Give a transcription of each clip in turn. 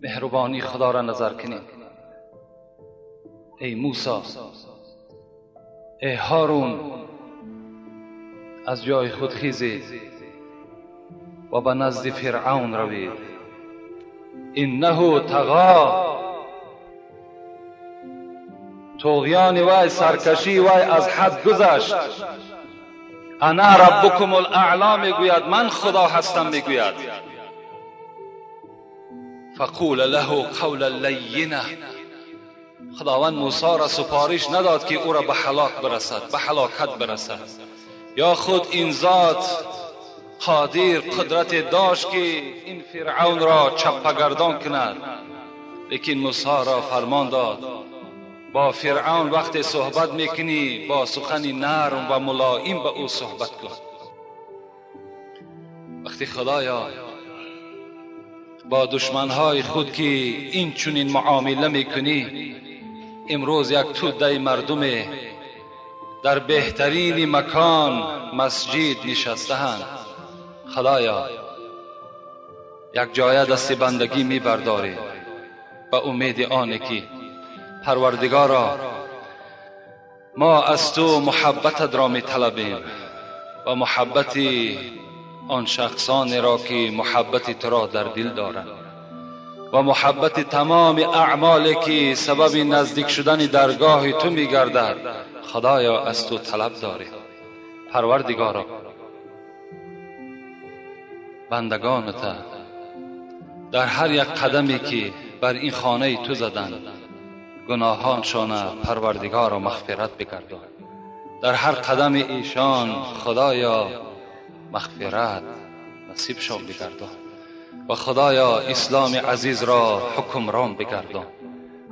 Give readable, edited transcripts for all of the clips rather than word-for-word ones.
مهربانی خدا را نظر کنید. ای موسی، ای هارون، از جای خود خیزید و به نزد فرعون روید. انه طغی، طغیان وی، سرکشی وی از حد گذشت. انا ربکم الاعلی میگوید، من خدا هستم میگوید. فقول له قولا لینا، خداوند موسی را سفارش نداد که او را به هلاک برسد، به هلاکت برسد. یا خود این ذات قادر قدرت داشت که این فرعون را چپگردان کند، لیکن موسی را فرمان داد با فرعون وقت صحبت میکنی با سخن نرم و ملایم به او صحبت کن. وقتی خدایا با دشمنهای خود که این چنین معامله میکنی، امروز یک توده مردم در بهترین مکان مسجد نشسته‌اند، خدایا یک جای دست بندگی میبرداری به امید آنه که پروردگارا ما از تو محبتت را میطلبیم و محبت آن شخصانی را که محبت تو را در دل دارند و محبت تمام اعمالی که سبب نزدیک شدن درگاه تو میگردد، خدایا از تو طلب داریم. پروردگارا بندگانت در هر یک قدمی که بر این خانه تو زدند گناهانشان پروردگارا مغفرت بگردان. در هر قدم ایشان خدایا مغفرت نصیبشان بگردان و خدایا اسلام عزیز را حکمران بگردان.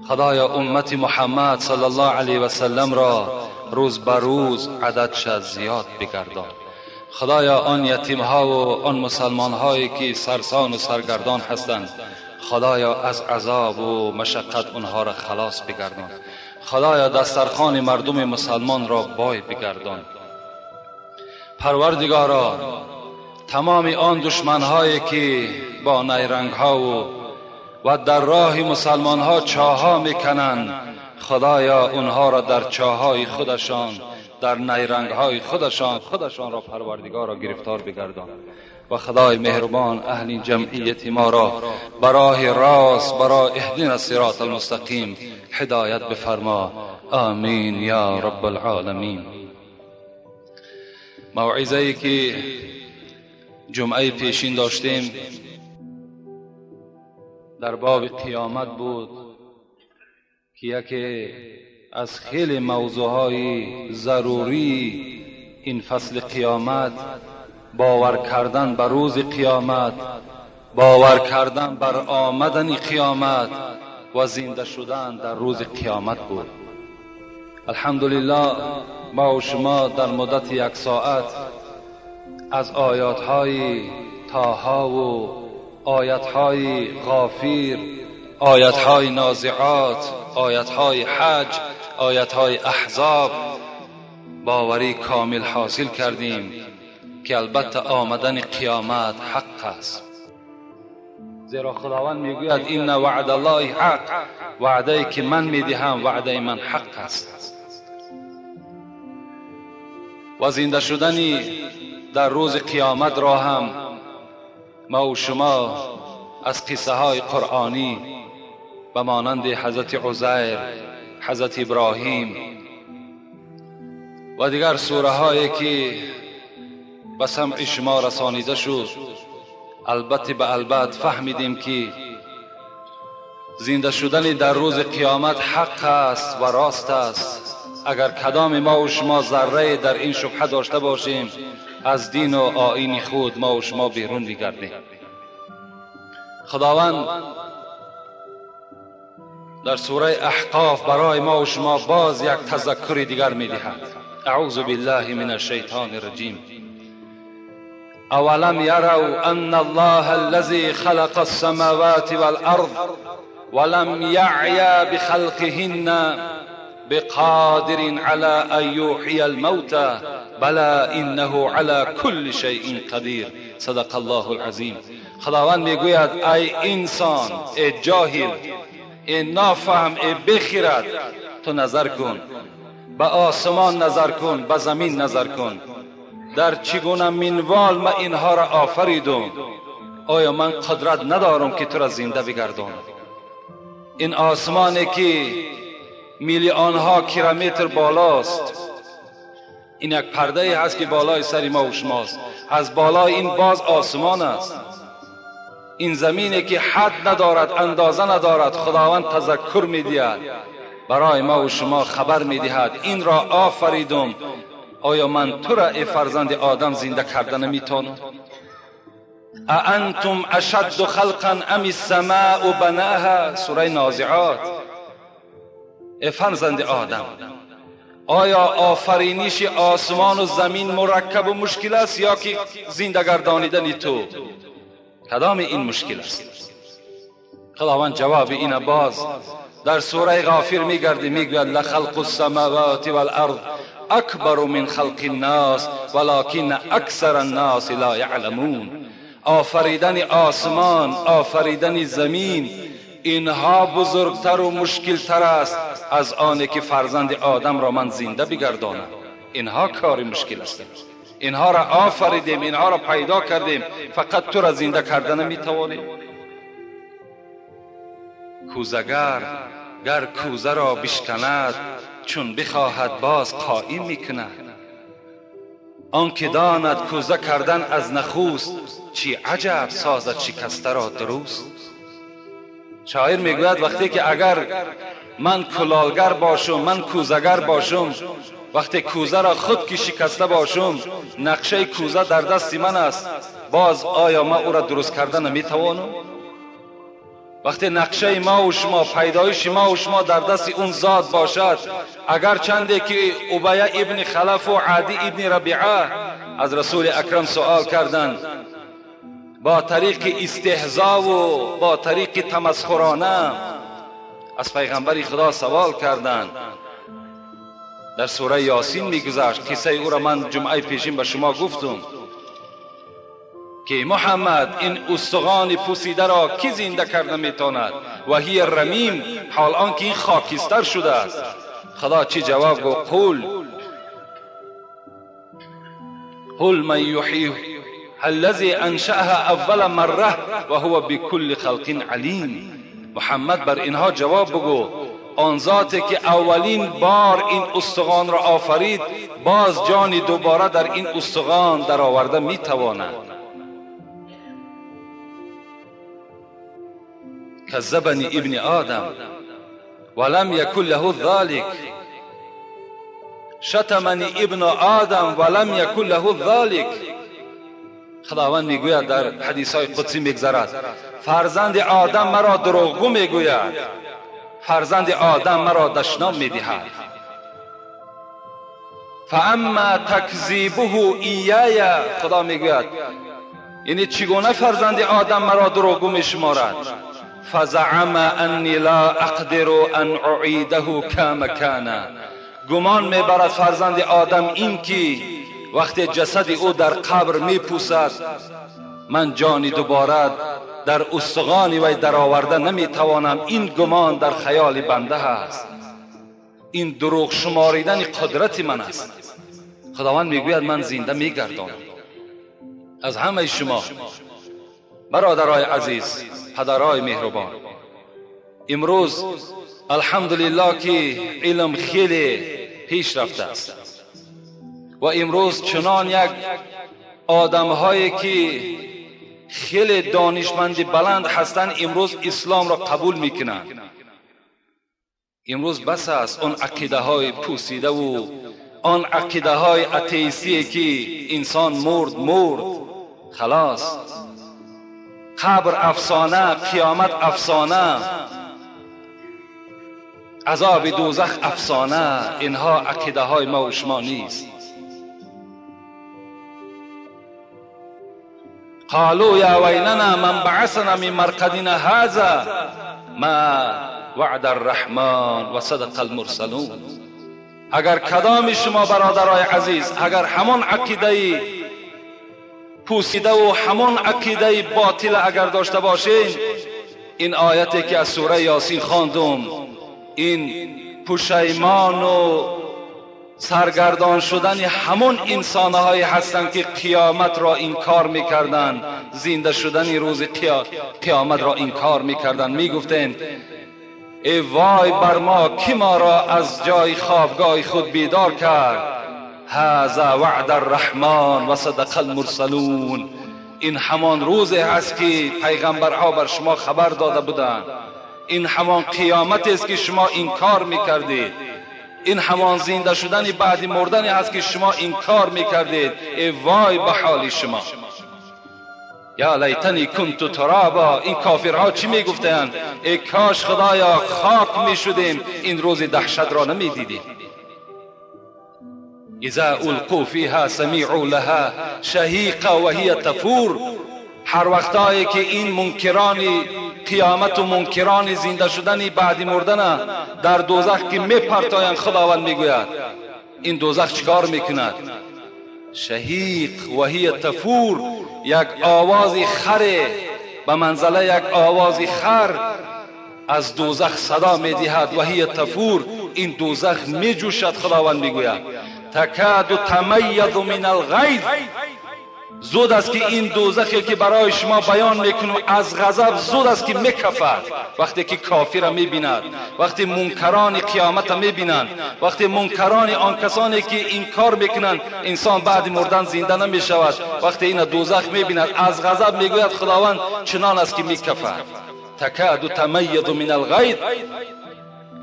خدایا امت محمد صلی الله علیه و سلم را روز به روز عددش زیاد بگردان. خدایا آن یتیم ها و آن مسلمان هایی که سرسان و سرگردان هستند، خدایا از عذاب و مشقت اونها را خلاص بگردان. خدایا دسترخوان مردم مسلمان را بای بگردان. پروردگارا تمام آن دشمن هایی که با نیرنگ ها و در راه مسلمان ها چاها میکنند، خدایا اونها را در چاهای خودشان، در نیرنگ های خودشان را پروردگارا گرفتار بگردان و خدای مهربان اهل جمعیت ما را برای راست، برای اهدنا الصراط المستقیم هدایت بفرما. آمین یا رب العالمین. موعظه ای که جمعه پیشین داشتیم در باب قیامت بود که یکی از خیلی موضوعهای ضروری این فصل قیامت باور کردن بر روز قیامت، باور کردن بر آمدن قیامت و زنده شدن در روز قیامت بود. الحمدلله ما و شما در مدت یک ساعت از آیاتهای طه و آیاتهای غافیر، آیاتهای نازعات، آیاتهای حج، آیاتهای احزاب باوری کامل حاصل کردیم که البته آمدن قیامت حق است. زیرا خداوند میگوید این وعد الله حق، وعده که من میدهم وعده من حق است. و زنده شدنی در روز قیامت را هم ما و شما از قصه های قرآنی به مانند حضرت عزیر، حضرت ابراهیم و دیگر سوره هایی که به سمع شما رسانیده شد، البته به البته فهمیدیم که زنده شدن در روز قیامت حق است و راست است. اگر کدام ما و شما ذره در این شبهه داشته باشیم، از دین و آیین خود ما و شما بیرون بگردیم. خداوند در سوره احقاف برای ما و شما باز یک تذکر دیگر می‌دهد. اعوذ بالله من الشیطان الرجیم. اولم یروا ان الله الذي خلق السماوات والارض ولم يعي بخلقهن بقادر على ان يحيي الموتى بلى انه على كل شيء قدير صدق الله العظیم. خداوند میگوید ای انسان، ای جاهل، ای نافهم، ای بخیرت، تو نظر کن، به آسمان نظر کن، به زمین نظر کن، در چگونه منوال من اینها را آفریدم. آیا من قدرت ندارم که تو را زنده بگردانم؟ این آسمانی که میلیون ها کیلومتر بالاست، این یک پرده هست که بالای سر ما و شماست. از بالای این باز آسمان است. این زمینی که حد ندارد، اندازه ندارد، خداوند تذکر می‌دهد، برای ما و شما خبر می‌دهد این را آفریدم. آیا من تو را ای فرزند آدم زنده کردن نمی‌توانم؟ اانتم اشد خلقا ام السماء بناها، سوره نازعات. ای فرزند آدم، آیا آفرینش آسمان و زمین مرکب و مشکل است یا که زنده گردانیدن تو؟ کدام این مشکل است؟ خداوند جواب این باز در سوره غافر میگرده، میگوید لخلق السماوات والارض اکبر من خلق الناس ولكن اکثر الناس لا یعلمون. آفریدن آسمان، آفریدن زمین، اینها بزرگتر و مشکل تر است از آنه که فرزند آدم را من زنده بگردانم. اینها کار مشکل است. اینها را آفریدیم، اینها را پیدا کردیم، فقط تو را زنده کردن نمیتوانیم. کوزگر گر کوزه را بشکند، چون بخواهد باز قائم میکند. آنکه داند کوزه کردن از نخوست، چی عجب سازد شکسته را درست. شاعر میگوید وقتی که اگر من کلالگر باشم، من کوزگر باشم، وقتی کوزه را خود که شکسته باشم، نقشه کوزه در دست من است، باز آیا ما او را درست کردن نمیتوانم؟ وقتی نقشه ما و شما، پیدایش ما و شما در دست اون ذات باشد، اگر چنده که ابی ابن خلف و عدی ابن ربیعه از رسول اکرم سوال کردند، با طریق استهزا و با طریق تمسخرانه از پیغمبر خدا سوال کردند. در سوره یاسین میگذشت، قصه او را من جمعه پیشین به شما گفتم که محمد این استخوان پوسیده را کی زنده کرده میتواند؟ و هی رمیم، حال آنکه این خاکستر شده است. خدا چی جواب گفت؟ قل من یحییه الذی انشأها اول مره و هو بكل خلق علیم. محمد بر اینها جواب بگو، آن ذاتی که اولین بار این استخوان را آفرید، باز جان دوباره در این استخوان در آورده میتواند. کذبنی ابن آدم ولم یکن له ذلک، شتمنی ابن آدم ولم یکن له ذلک. خداوند میگوید در حدیث های قدسی میگذرد، فرزند آدم مرا دروغگو میگوید، فرزند آدم مرا دشنام میدهد. فاما تکذیبه ایای، خدا میگوید یعنی چگونه فرزند آدم مرا دروغگو میشمارد؟ فزعم انی لا اقدر ان اعیده کما کان، گمان میبرد فرزند آدم این که وقتی جسد او در قبر میپوسد، من جانی دوباره در استخوان وی در آورده نمیتوانم. این گمان در خیال بنده است، این دروغ شماریدن قدرت من است. خداوند میگوید من زنده میگردانم. از همه شما برادرای عزیز، پدرای مهربان، امروز الحمدلله که علم خیلی پیش رفته است و امروز چنان یک آدم هایی که خیلی دانشمند بلند هستند امروز اسلام را قبول میکنند. امروز بس است آن عقیده های پوسیده و آن عقیده های اتئیستی که انسان مرد خلاص، قبر افسانه، قیامت افسانه، عذاب دوزخ افسانه. اینها عقیده های ما و شما نیست. قالوا یا ویلنا من بعثنا من مرقدنا هذا ما وعد الرحمن و صدق المرسلون. اگر کدام شما برادرای عزیز اگر همان عقیده پوسیده و همون عقیده باطل اگر داشته باشین، این آیتی که از سوره یاسین خواندم، این پشیمان و سرگردان شدن همون انسانهایی هستند که قیامت را انکار میکردند، زنده شدن روز قیامت را انکار میکردند. میگفتند ای وای بر ما، کی ما را از جای خوابگاه خود بیدار کرد؟ هذا وعد الرحمن و صدق المرسلون. این همان روزی است که پیغمبرها بر شما خبر داده بودند. این همان قیامت است که شما انکار میکردید. این همان زنده شدن بعد مردن است که شما انکار میکردید. ای وای به حال شما. یا لیتنی کنت ترابا. این کافرها چی میگفتند؟ ای کاش خدایا خاک میشدیم، این روز دهشت را نمیدیدیم. اذا القوا فیها سمیعوا لها شهیقا و هی تفور. هر وقتایی که این منکران قیامت و منکران زنده شدن بعد مردن در دوزخ که میپرتایند، خداوند میگوید این دوزخ چیکار میکند؟ شهیق و هی تفور، یک آواز خر به منزله یک آواز خر از دوزخ صدا میدهد. و هی تفور، این دوزخ میجوشد. خداوند میگوید تکاد تمیض من الغیظ. زود است که این دوزخی که برای شما بیان میکنم از غضب زود است که میکفد. وقتی که کافر میبیند، وقتی منکران قیامت میبینند، وقتی منکران آن کسانی که این کار میکنند انسان بعد مردن زنده نمیشود، وقتی این دوزخ میبیند از غضب میگوید خداوند چنان است که میکفد. تکاد تمیض من الغیظ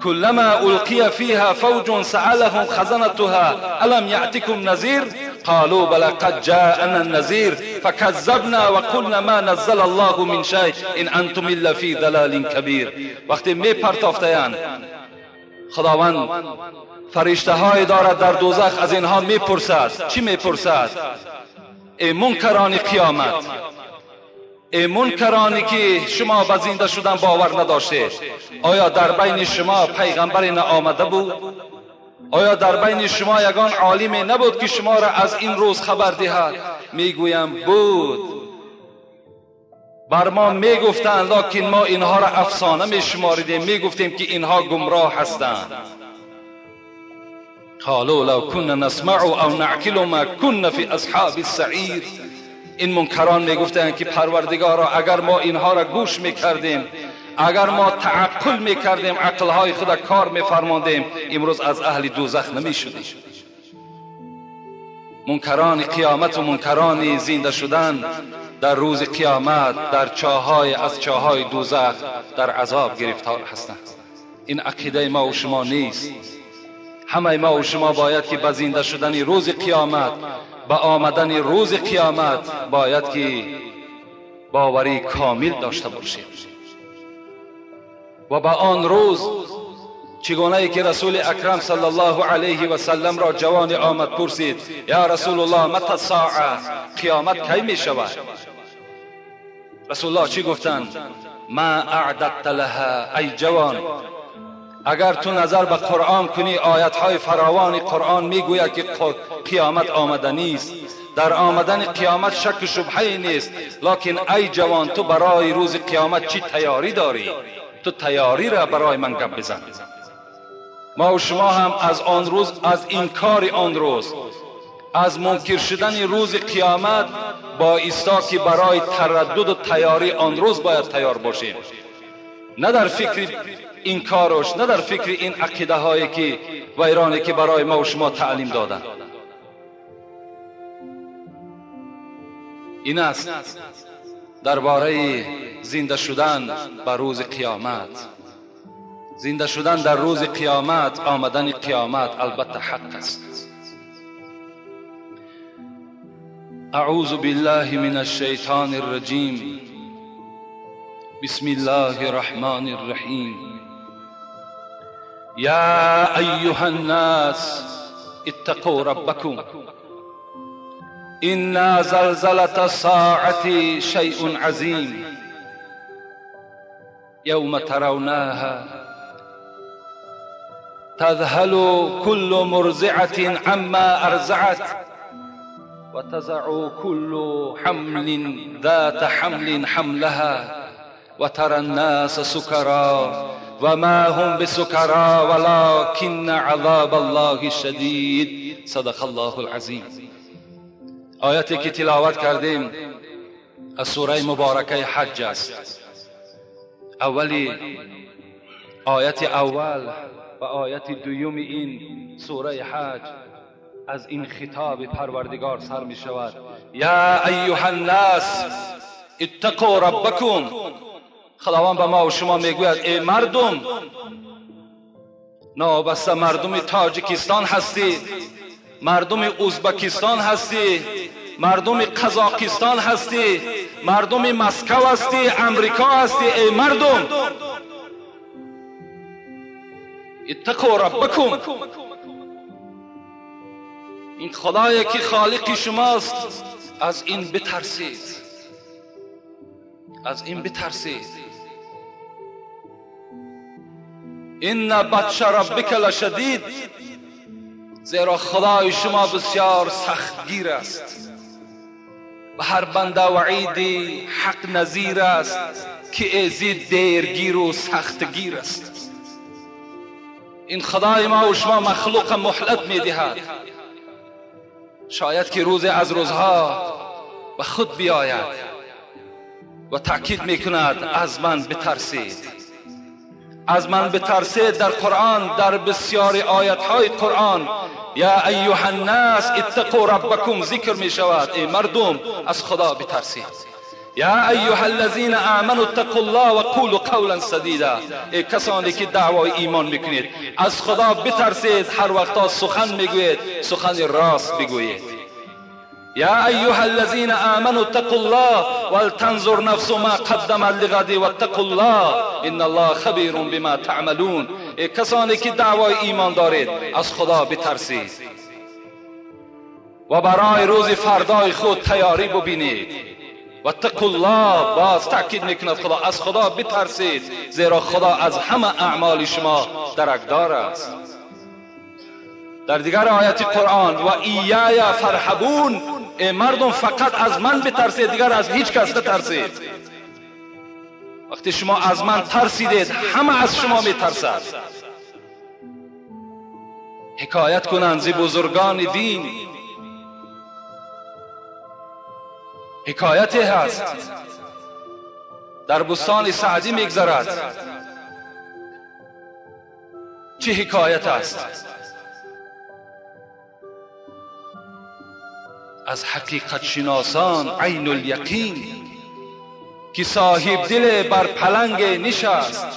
كلما القي فيها فوج سألهم خزنتها الم يأتكم نذير قالوا بلى قد جاءنا النذير فكذبنا وقلنا ما نزل الله من شيء ان انتم الا في ضلال كبير. وقتی میپرتافتند خداوند فرشته های دارد در دوزخ، از اینها میپرسد. چی میپرسد؟ ای منکران قیامت، ای منکرانی که شما به زنده شدن باور نداشتید، آیا در بین شما پیغمبری آمده بود؟ آیا در بین شما یگان عالمی نبود که شما را از این روز خبر دهد؟ میگویم بود. بر ما میگفتند لکن ما اینها را افسانه میشماریدیم، میگفتیم که اینها گمراه هستند. قالوا لو كنا نسمع او نعقل ما كنا في اصحاب السعیر. این منکران میگفتند که پروردگارا اگر ما اینها را گوش میکردیم، اگر ما تعقل میکردیم، عقلهای خود کار میفرماندیم، امروز از اهل دوزخ نمیشدیم. منکران قیامت و منکران زنده شدن در روز قیامت در چاهای از چاهای دوزخ در عذاب گرفتار هستند. این عقیده ما و شما نیست. همه ما و شما باید که به زنده شدن روز قیامت، به آمدن روز قیامت باید که باوری کامل داشته باشیم و به آن روز چگونه ای که رسول اکرم صلی الله علیه و سلم را جوان آمد پرسید یا رسول الله متى الساعه، قیامت کی می شود؟ رسول الله چی گفتند؟ ما اعددت لها ای جوان. اگر تو نظر به قرآن کنی، آیت های فراوان قرآن میگوید که قیامت آمدنی است. در آمدن قیامت شک و شبهه نیست. لکن ای جوان، تو برای روز قیامت چی تیاری داری؟ تو تیاری را برای من گپ بزن. ما و شما هم از آن روز، از انکار آن روز، از منکر شدن روز قیامت با ایستا که برای تردد و تیاری آن روز باید تیار باشیم. نه در فکر این کاروش، نه در فکر این عقیده هایی که ویرانی که برای ما و شما تعلیم دادن. این است درباره زنده شدن بر روز قیامت. زنده شدن در روز قیامت، آمدن قیامت البته حق است. اعوذ بالله من الشیطان الرجیم. بسم الله الرحمن الرحیم. یا ایها الناس اتقوا ربکم ان زلزلة الساعة شیء عظیم یوم ترونها تذهل كل مرضعة عما ارضعت و تضع كل حمل ذات حمل حملها و ترى الناس سكرا و ما هم بسكرا ولكن عذاب الله شدید. صدق الله العظیم. آیتی که تلاوت کردیم از سوره مبارکه حج است. اولی آیت اول و آیت دوم این سوره حج از این خطاب پروردگار سر می شود. یا ایها الناس اتقوا ربکم. خداوند به ما و شما میگوید ای مردم، نابسته مردم تاجیکستان هستی، مردم ازبکستان هستی، مردم قزاقستان هستی، مردم مسکو هستی، امریکا هستی، ای مردم اتقوا ربکم. این خدایی که خالق شماست، از این بترسید، از این بترسید. ان بطش ربک لشدید. زیرا خدای شما بسیار سختگیر است و هر بنده وعیدی حق نظیر است که ازید دیرگیر و سختگیر است. این خدای ما و شما مخلوق مهلت میدهد، شاید که روز از روزها به خود بیاید و تأکید میکند از من بترسید، از من بترسید. در قرآن در بسیاری آیت‌های قرآن یا ایها الناس اتقوا ربکم ذکر می شود. ای مردم از خدا بترسید. یا ایها الذین آمنوا اتقوا الله و قولوا قولا سدیدا. ای کسانی که دعوای ایمان میکنید از خدا بترسید، هر وقتا سخن میگوید سخن راست بگویید. یا ایها الذین آمنوا اتقوا الله ولتنظر نفس ما قدمت لغد واتقوا الله ان الله خبیر بما تعملون. ای کسانی که دعوای ایمان دارید از خدا بترسید و برای روز فردای خود تیاری ببینید. واتقوا الله، باز تأکید میکند خدا از خدا بترسید، زیرا خدا از همه اعمال شما درکدار است. در دیگر آیت قرآن و ایای فرحبون. ای مردم فقط از من بترسید، دیگر از هیچ کس نترسید. وقتی شما از من ترسیدید همه از شما میترسد. حکایت کنند ز بزرگان دین، حکایتی هست در بستان سعدی میگذرد. چه حکایت است؟ از حقیقت شناسان عین الیقین که صاحب دل بر پلنگ نشست،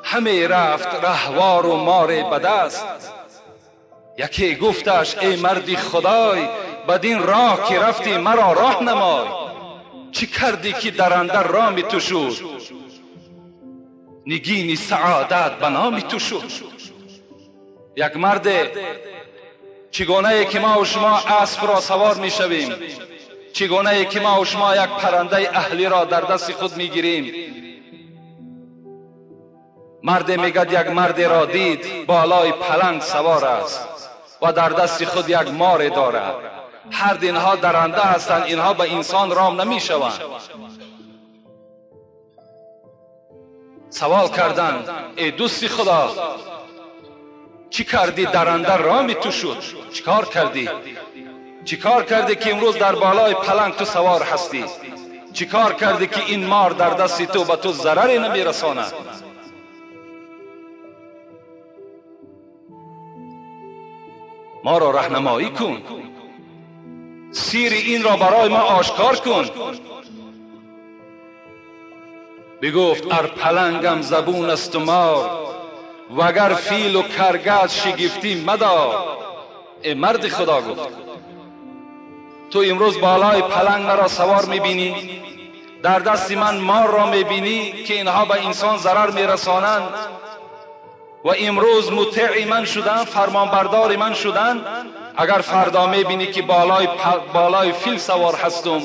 همه رفت رهوار و مار بدست. یکی گفتش ای مردی خدای، بدین راه که رفتی مرا راه نمای. چی کردی که درنده رام تو شد، نگین سعادت به نام تو شد. یک مرد چگونه که ما و شما اسب را سوار می شویم، چگونه که ما و شما یک پرنده اهلی را در دست خود می گیریم. مرد میگد یک مرد را دید بالای پلنگ سوار است و در دست خود یک مار دارد. هر اینها درنده هستند، اینها به انسان رام نمی شوند. سوال کردند ای دوستی خدا، چی کردی درنده رامی تو شد؟ چیکار کردی؟ چیکار کردی که امروز در بالای پلنگ تو سوار هستی؟ چیکار کردی که این مار در دست تو به تو ضرری نمی رساند؟ ما را راهنمایی کن، سیر این را برای ما آشکار کن. بگفت ار پلنگم زبون است و مار، وگر فیل و کرگس شگفتی مدار. ای مرد خدا گفت تو امروز بالای پلنگ مرا سوار میبینی، در دست من مار را میبینی که اینها به انسان ضرر میرسانند و امروز مطیع من شدن، فرمانبردار من شدن. اگر فردا میبینی که بالای فیل سوار هستم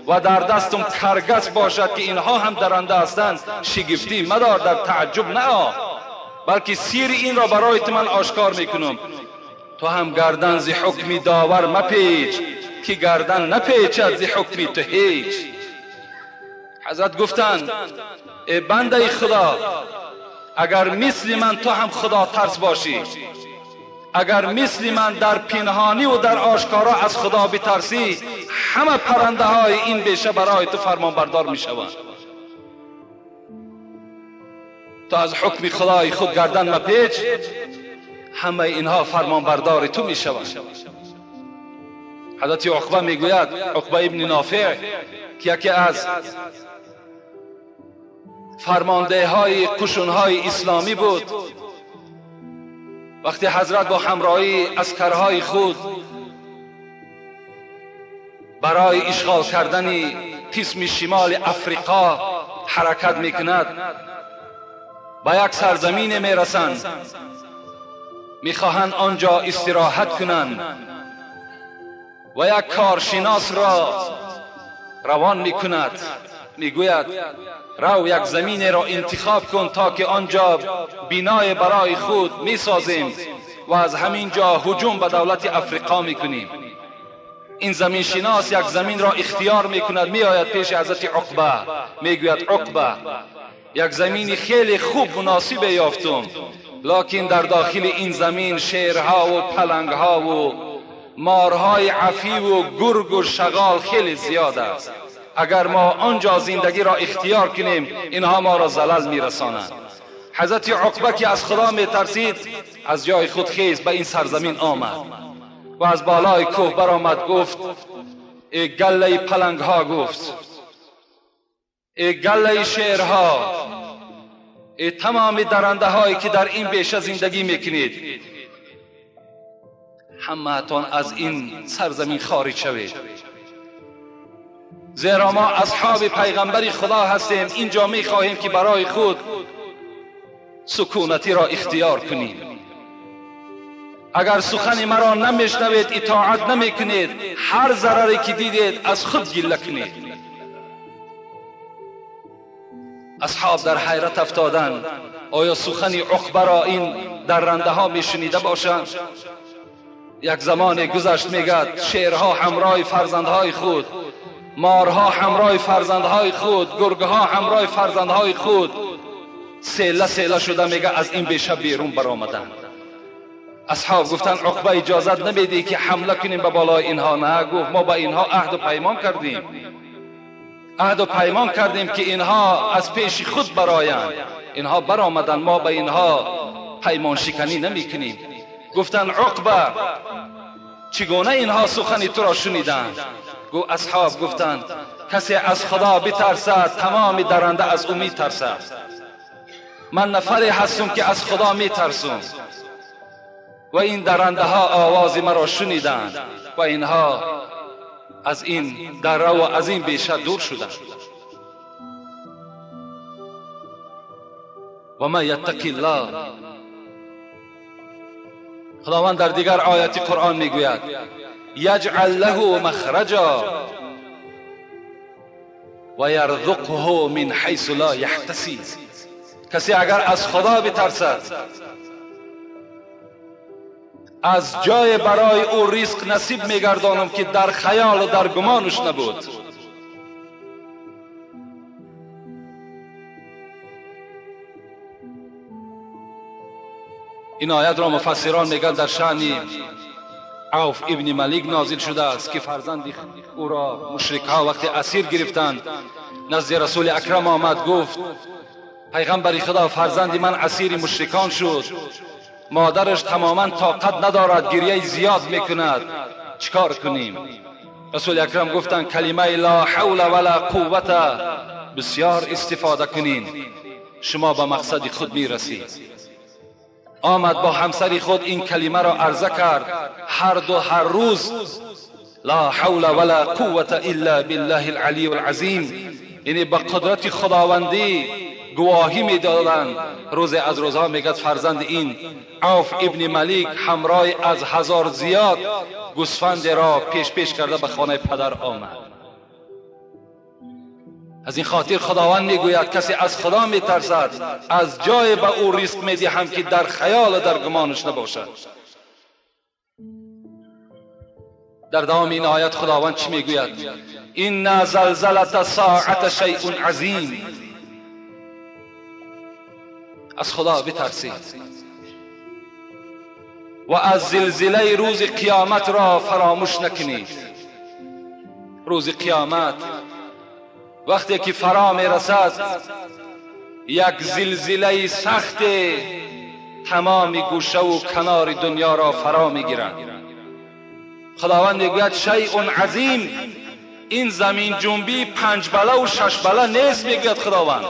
و در دستم کرگس باشد که اینها هم درنده هستند، شگفتی مدار، در تعجب نه، بلکه سیر این را برایت من آشکار میکنم. تو هم گردن ز حکم داور مپیچ، که گردن نپیچد ز حکمی تو هیچ. حضرت گفتند ای بنده خدا، اگر مثل من تو هم خدا ترس باشی، اگر مثل من در پنهانی و در آشکارا از خدا بترسی، همه پرنده های این بیشه برای تو فرمان بردار می شوند. تو از حکم خدای خود گردن مپیچ، همه اینها فرمان بردار تو می شوند. حضرت عقبه می گوید، عقبه ابن نافع که یکی از فرمانده های قشون های اسلامی بود، وقتی حضرت با همراهی عسکرهای خود برای اشغال کردن قسم شمال افریقا حرکت میکند، به یک سرزمین میرسند، میخواهند آنجا استراحت کنند و یک کارشناس را روان میکند، میگوید رو یک زمین را انتخاب کن تا که آنجا بنای برای خود میسازیم و از همین جا هجوم به دولت افریقا میکنیم. این زمین شناس یک زمین را اختیار میکند، میآید پیش حضرت عقبه، میگوید عقبه یک زمین خیلی خوب مناسب یافتم، لکن در داخل این زمین شیرها و پلنگها و مارهای عفی و گرگ و شغال خیلی زیاد است. اگر ما آنجا زندگی را اختیار کنیم، اینها ما را زلال میرسانند. حضرت عقبه که از خدا میترسید، از جای خود خیز به این سرزمین آمد و از بالای کوه برآمد، گفت ای گله پلنگ ها، گفت ای گله شیرها، ای تمام درنده هایی که در این بیشه زندگی میکنید، همه تان از این سرزمین خارج شوید، زیرا ما اصحاب پیغمبر خدا هستیم. اینجا می خواهیم که برای خود سکونتی را اختیار کنیم. اگر سخن مرا نمیشنوید، اطاعت نمی کنید، هر ضرری که دیدید از خود گله کنید. اصحاب در حیرت افتادند، آیا سخن عقبه را این درنده ها می شنیده باشند؟ یک زمان گذشت، میگد شیرها همراه فرزندهای خود، مارها همراه فرزندهای خود، گرگها همراه فرزندهای خود سیله سیله شده، میگه از این بیشه بیرون برآمدند. اصحاب گفتند عقبه اجازت نمیدی که حمله کنیم به بالای اینها؟ نه، گفت ما با اینها عهد و پیمان کردیم، عهد و پیمان کردیم که اینها از پیش خود برآیند. اینها برآمدند، ما به اینها پیمان شکنی نمی کنیم. گفتند عقبه چگونه اینها سخن تو را شنیدند؟ گو اصحاب گفتند کسی از خدا بترسد، تمام درنده از او میترسد. من نفری هستم که از خدا میترسم و این درنده ها آواز مرا شنیدند و اینها از این دره و از این بیشه دور شدند. و من یتقی الله، خداوند در دیگر آیات قرآن میگوید یجعل له مخرجا و یرزقه من حیث لا یحتسب. کسی اگر از خدا بترسد، از جای برای او رزق نصیب میگردانم که در خیال و در گمانش نبود. این آیت را مفسران میگن در شأن عوف ابن ملیک نازل شده است که فرزند او را مشرکها وقتی اسیر گرفتند نزد رسول اکرم آمد، گفت پیغمبر خدا فرزند من اسیر مشرکان شد، مادرش تماما طاقت ندارد، گریه زیاد میکند، چیکار کنیم؟ رسول اکرم گفتند کلمه لا حول ولا قوت بسیار استفاده کنین، شما به مقصد خود میرسید. آمد با همسر خود این کلمه را عرضه کرد، هر روز لا حول ولا قوت الا بالله العلی العظیم، یعنی به قدرت خداوندی گواهی میدادند. روز از روزها میگد فرزند این عوف ابن ملیک همراه از 1000 زیاد گوسفند را پیش کرده به خانه پدر آمد. از این خاطر خداوند میگوید کسی از خدا میترسد، از جای به او رزق میدهم که در خیال و در گمانش نباشد. در دوام این آیت خداوند چی میگوید؟ این زلزلة ساعة شیء عظیم. از خدا بترسید و از زلزله روز قیامت را فراموش نکنید. روز قیامت وقتی که فرا می رسد، یک زلزله سخت تمام گوشه و کنار دنیا را فرا می گیرد. خداوند میگوید شیء عظیم. این زمین جنبی 5 بله و 6 بله نیست. میگوید خداوند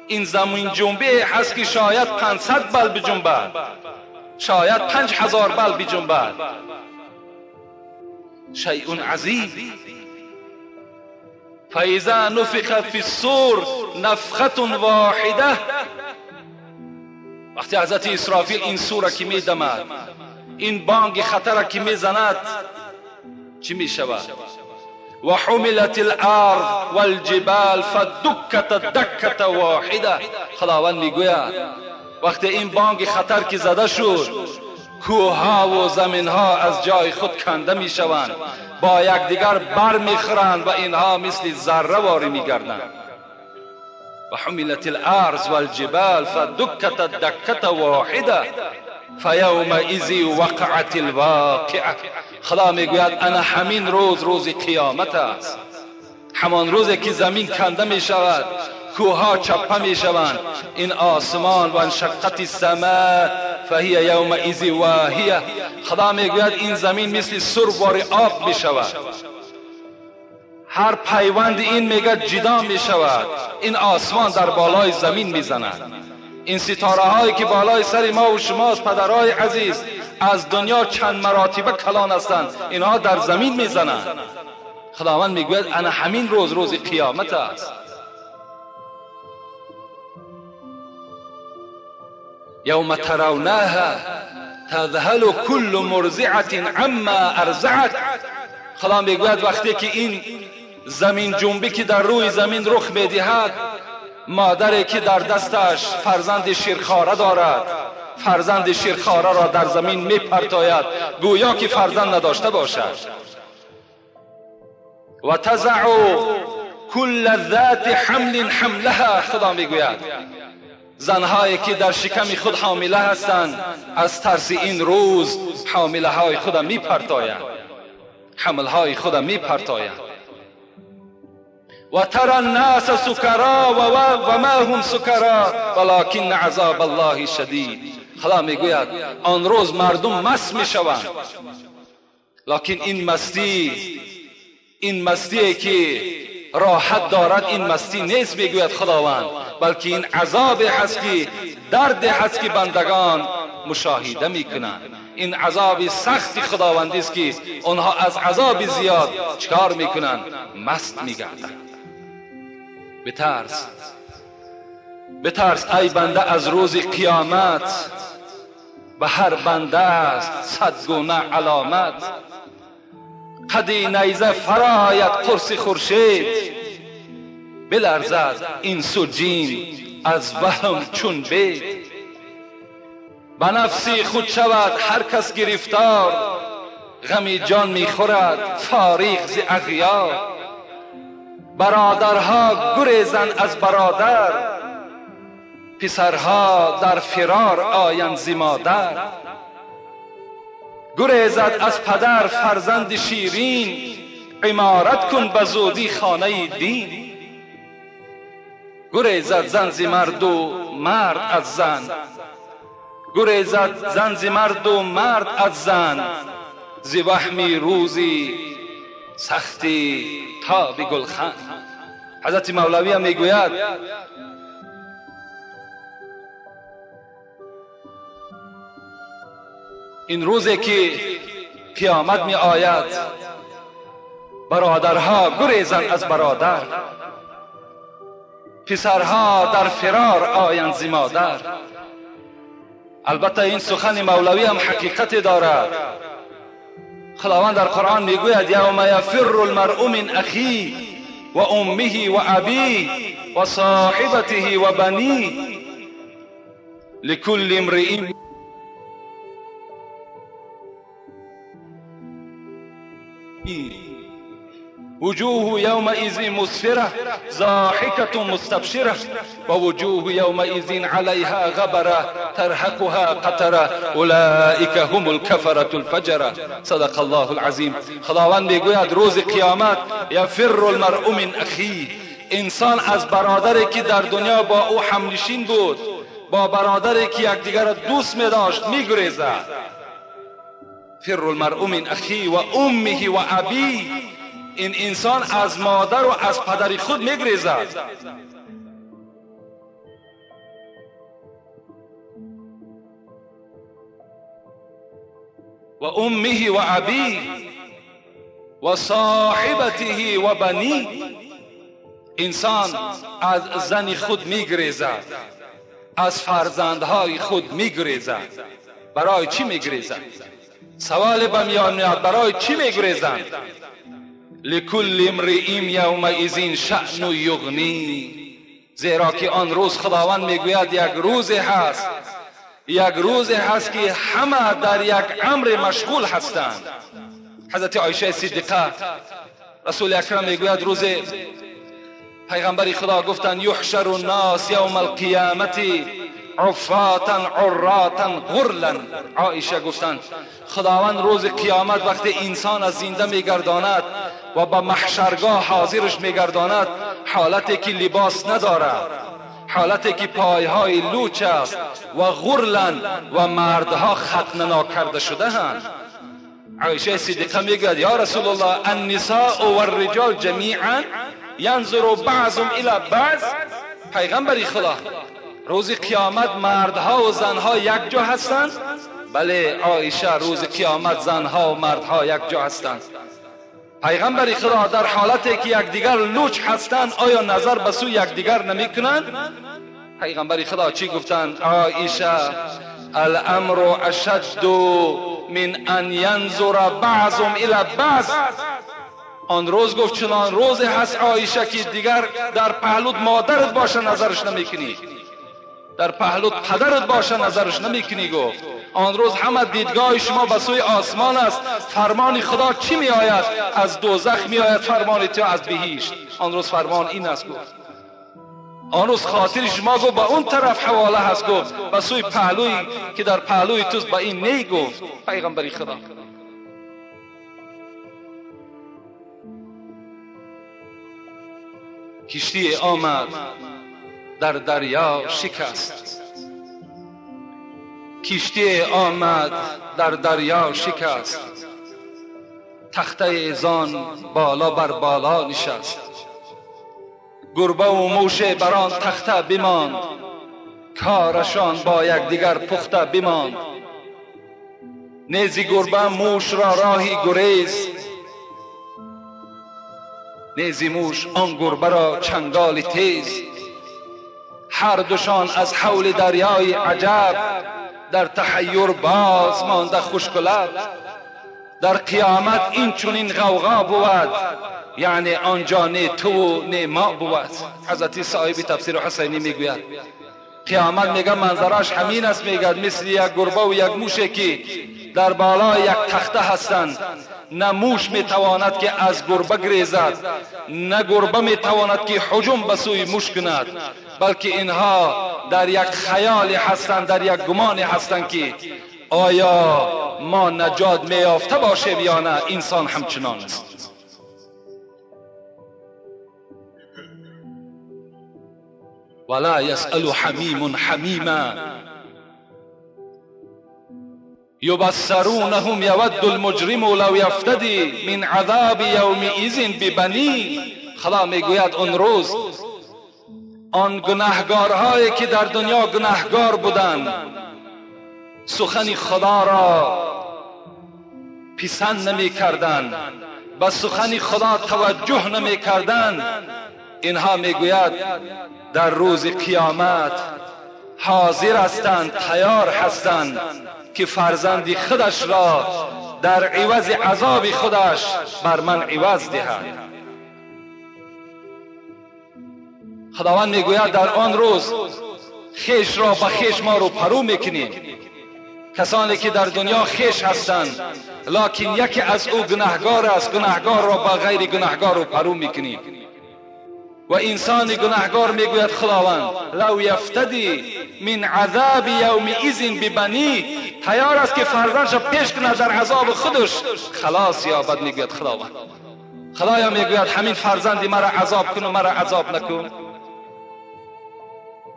این زمین جنبی هست که شاید 500 بل بجنبد، شاید 5000 بل بجنبد. شیء عظیم. فاذا نفخ فی الصور نفخة واحده. وقتی حضرت اسرافیل این سور که میدمد، این بانگ خطر که میزند، چی میشود؟ و حملت الارض والجبال فدکت دکة واحده. خداوند میگوید وقتی این بانگ خطر که زده شد، کوهها و زمینها از جای خود کنده میشوند، با یکدیگر بر میخورند و اینها مثل ذره واری میگردند. و حملت الارض والجبال فدکت دکة واحده فیومئذ وقعت الواقعه. خدا میگوید انا همین روز قیامت است. همان روزی که زمین کنده می شود، کوهها چپه می شوند، این آسمان و انشقت السماء فهی یومئذ واهیه. خدا میگوید این زمین مثل سربار آب می شود. هر پیوند این میگه جدا می شود. این آسمان در بالای زمین می زند. این ستاره هایی که بالای سر ما و شماست پدرای عزیز، از دنیا چند مراتبه کلان هستند، اینها در زمین می زنند. خداوند میگوید انا همین روز قیامت است. یوم ترونها تذهل كل مرضعة عما ارضعت. خدا میگوید وقتی که این زمین جنبی که در روی زمین رخ میدهد، مادری که در دستش فرزند شیرخواره دارد، فرزند شیرخواره را در زمین میپرتاید گویا که فرزند نداشته باشد. و تضع كل ذات حمل حملها. خدا میگوید زنهایی که در شکم خود حامله هستند از ترس این روز حامله های خود میپرتاید، حمل های خود میپرتاید. و ترى الناس سکرا و ما هم سکرا ولكن عذاب الله شدید. خدا میگوید آن روز مردم مست میشوند، لکن این مستی که راحت دارد این مستی نیست میگوید خداوند، بلکه این عذاب هست که درد هست که بندگان مشاهده میکنند. این عذاب سخت خداوندی است که آنها از عذاب زیاد چکار میکنند؟ مست میگردند. بترس ای بنده از روز قیامت. به هر بنده است 100 گونه علامت. قدی نیزه فراید قرص خورشید، بلرزد این سجین از وهم چون بید. به نفسی خود شود هر کس گرفتار، غمی جان میخورد فارغ ز اغیار. برادرها گریزند از برادر، پسرها در فرار آیند ز مادر. گریزد از پدر فرزند شیرین، عمارت کن به زودی خانه دین. گریزد زن ز مرد و مرد از زن، گریزد زن ز مرد و مرد از زن. ز وهمی روزی سختی تا به گلخن. حضرت مولوی هم میگوید این روزی که قیامت می آید، برادرها گریزند از برادر، پسرها در فرار آیند ز مادر. البته این سخن مولوی هم حقیقت دارد. خداوند در قرآن میگوید یوم یفر المرء من اخیه و امه و ابیه و صاحبته و بنیه لكل امرئ وجوه یومئذ مسفره ضاحکة مستبشره و وجوه یومئذ علیها غبره ترهقها قتره اولئک هم الکفرة الفجره. صدق الله العظیم. خداوند میگوید روز قیامت یفر المرء من اخیه، انسان از برادری که در دنیا با او همنشین بود، با برادری که یکدیگر را دوست می داشت میگریزد. فر المرء من اخیه و امه و ابیه، این انسان از مادر و از پدر خود میگریزد. و امه و ابیه و صاحبته و بنیه، انسان از زن خود میگریزد، از فرزندهای خود میگریزد. برای چی میگریزد؟ سوال به میان میاد برای چی میگریزند؟ لکل امرئ یومئذ شأن یغنی، زیرا که آن روز خداوند میگوید یک روزی هست، یک روزی هست که همه در یک امر مشغول هستند. حضرت عایشه صدیقه رسول اکرم میگوید روز پیغمبر خدا گفتند یحشر الناس یوم القیامت عفاتا عراتا غرلا. عایشه گفتند خداوند روز قیامت وقتی انسان از زنده میگرداند و به محشرگاه حاضرش میگرداند، حالتی که لباس نداره، حالتی که پایهای لوچ است، و غرلا و مردها ختنه کرده شده اند. عایشه صدیقه میگوید یا رسول الله النساء و الرجال جمیعا ینظر بعضهم الی بعض. پیغمبر خدا روز قیامت مردها و زنها یک جا هستند؟ بله عایشه، روز قیامت زنها و مردها یک جا هستند. پیغمبر خدا در حالتی که یکدیگر لوچ هستند آیا نظر به سوی یکدیگر نمی کنند؟ پیغمبر خدا چی گفتند؟ عایشه الامر اشد من ان ینظر بعضهم الی بعض. آن روز گفت چنان روزی هست عایشه که دیگر در پهلوت مادرت باشه نظرش نمیکنی، در پهلوت پدرت باشه نظرش نمیکنی. گفت آن روز همه دیدگاه شما به سوی آسمان است. فرمان خدا چی می آید؟ از دوزخ می آید فرمان تو از بهشت. آن روز فرمان این است. گفت آن روز خاطر شما گفت به اون طرف حواله هست. گفت به سوی پهلوی که در پهلوی توست به این نی. گفت پیغمبر خدا کشتی آمد در دریا شکست، کشتی آمد در دریا شکست، تخته ایزان بالا بر بالا نشست، گربه و موش بران تخته بماند، کارشان با یکدیگر پخته بماند. نیزی گربه موش را راهی گریز، نیزی موش آن گربه را چنگال تیز. هر دوشان از حول دریای عجب، در تحیر باز مانده خشک و لب. در قیامت این چنین غوغا بود، یعنی آنجا نه تو و نه ما بود. حضرت صاحب تفسیر حسینی میگوید قیامت میگه منظرش همین است. میگه مثل یک گربه و یک موشی که در بالای یک تخته هستند. نه موش میتواند که از گربه گریزد، نه گربه میتواند که هجوم به سوی موش کند، بلکه اینها در یک خیال هستند، در یک گمان هستند که آیا ما نجات میافته باشیم یا نه. انسان همچنان است. ولا يسأل حمیم حمیما یبصرونهم یود المجرم لو یفتدی من عذاب یومئذ ببنی. خدا میگوید اون روز آن گناهگارهایی که در دنیا گناهگار بودند، سخن خدا را پسند نمی کردند، به سخن خدا توجه نمی کردند، اینها میگوید در روز قیامت حاضر هستند، تیار هستند که فرزند خودش را در عوض عذاب خودش بر من عوض دهد. خداوند میگوید در آن روز خیش را به خیش ما رو پرو میکنیم. کسانی که در دنیا خویش هستند لکن یکی از او گناهگار است، گناهگار را با غیر گناهگار رو پرو میکنیم. و انسان گناهگار میگوید خداوند لو یفتدی من عذاب یومئذ ببنی، تیار است که فرزندش پیش کنه در عذاب خودش خلاص یابد. میگوید خداوند، خدایا میگوید همین فرزندی مرا عذاب کن و مرا عذاب نکن.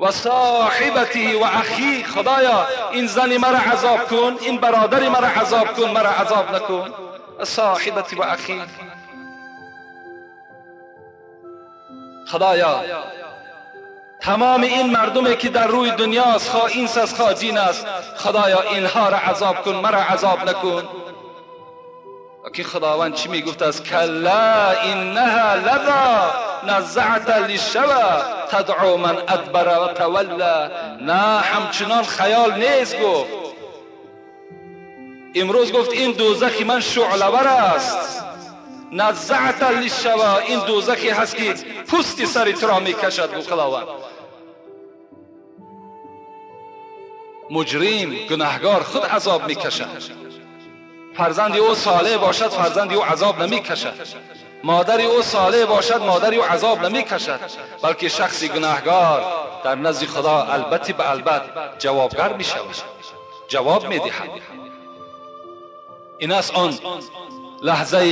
و صاحبتی و اخی، خدایا این زنی مرا عذاب کن، این برادری مرا عذاب کن، مرا عذاب نکن. و صاحبتی و اخی، خدایا تمام این مردمی که در روی دنیا است، خواه اینس است خواه جین است، خدایا اینها را عذاب کن، مرا عذاب نکن. که خداوند چی میگفت است؟ کلا انها لظا نزعت للشوى تدعو من ادبر و تولا. نه، همچنان خیال نیست. گفت امروز گفت این دوزخی من شعله‌ور است. نزعت للشوى، این دوزخی هست که پوست سر تو را میکشد. گفت خداوند مجرم گناهگار خود عذاب میکشد. فرزندی او صالح باشد فرزندی او عذاب نمیکشد، مادری او صالح باشد مادری او عذاب نمیکشد، بلکه شخصی گناهگار در نزد خدا البته به البته جوابگر میشود، جواب میدهد. این است آن لحظه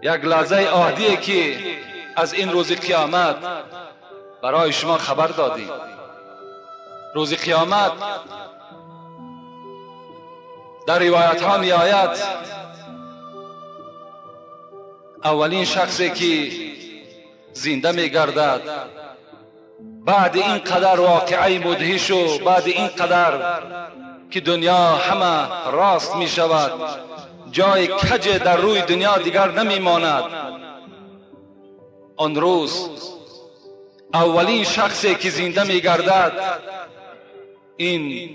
یک لحظه عهدی که از این روز قیامت برای شما خبر دادیم. روز قیامت در روایت ها می آید اولین شخصی که زنده می گردد بعد این قدر واقعی مدهش و بعد این قدر که دنیا همه راست می شود، جای کج در روی دنیا دیگر نمی ماند، آن روز اولین شخصی که زنده می گردد این